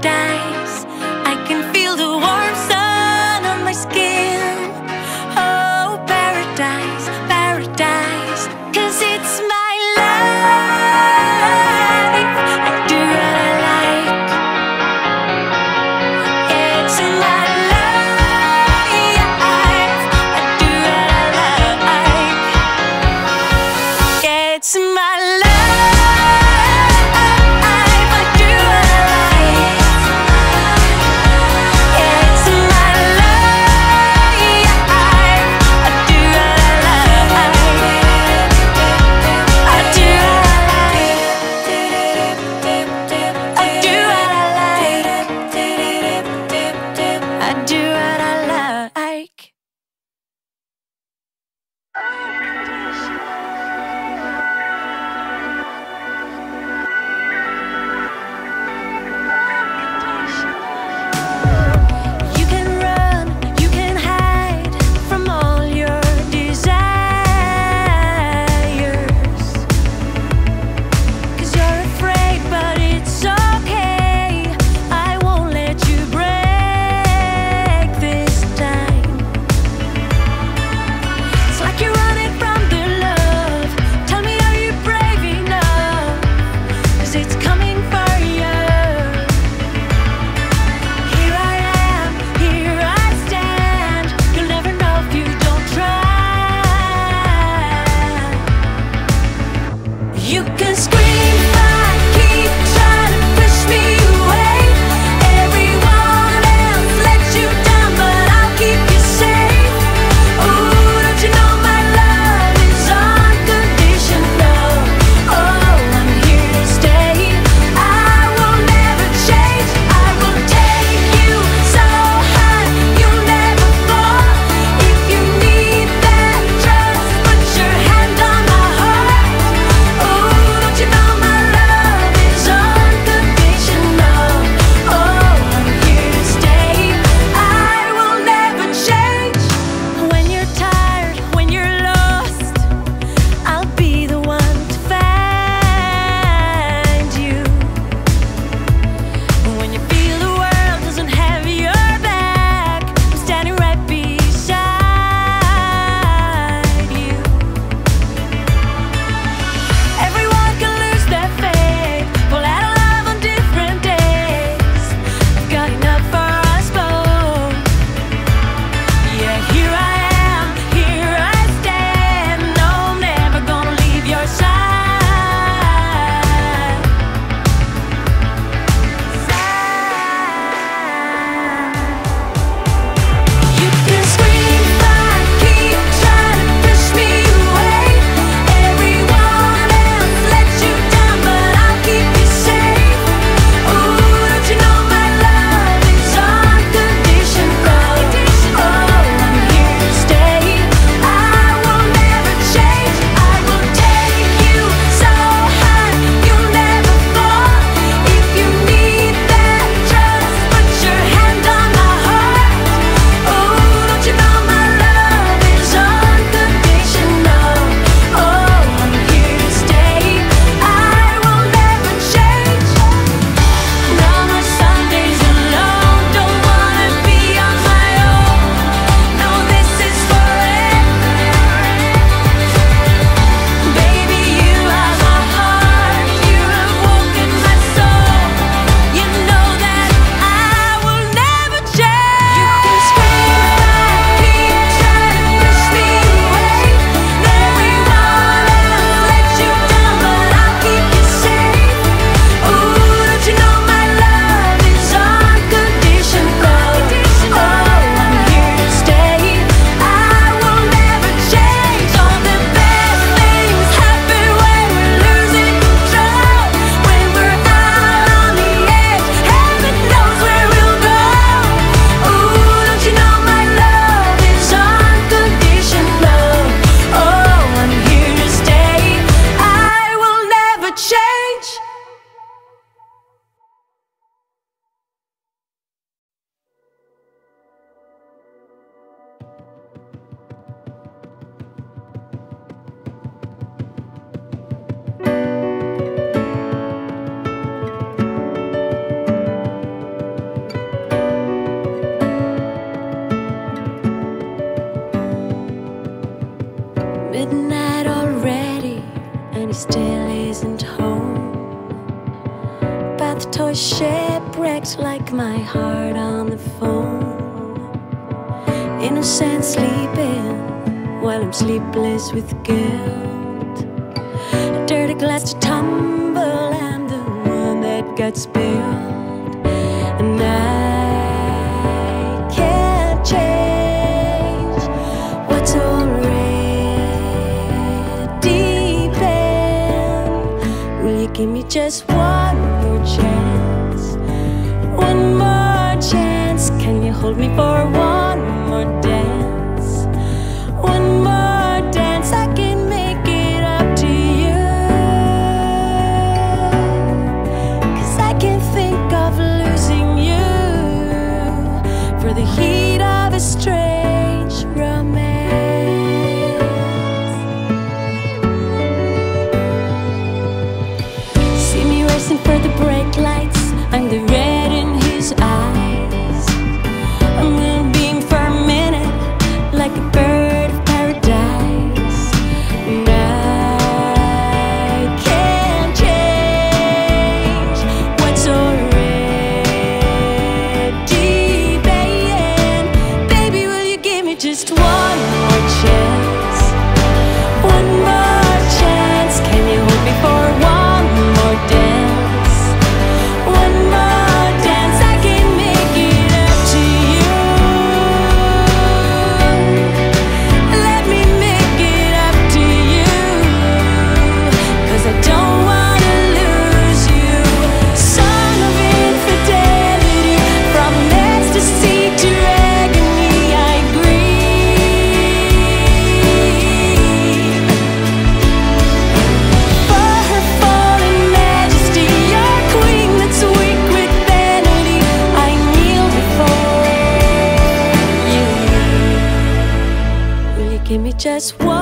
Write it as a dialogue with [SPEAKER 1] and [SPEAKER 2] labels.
[SPEAKER 1] paradise. I can feel the warm sun on my skin. Oh, paradise, paradise. 'Cause it's my life. I do what I like. It's my life. I do what I like. It's my life. I do what I like. my heart on the phone. Innocent sleeping while I'm sleepless with guilt. A dirty glass to tumble, I'm the one that got spilled. And I can't change what's already been. Will you give me just one more chance? One more chance. Can you hold me for one more dance? One more dance. I can make it up to you, 'cause I can't think of losing you for the heat of a strange romance. See me racing for the brake lights, I'm the red in his eyes. I'm moonbeam for a minute, like a bird of paradise. And I can't change what's already been. Baby, will you give me just one more chance? One more chance. Can you hold me for one more dance? One more dance. I can make it up to you. Let me make it up to you, 'cause I don't wanna lose you. Son of infidelity, from ecstasy to agony, I grieve. For her fallen majesty, your queen that's weak with vanity, I kneel before you. Will you give me just one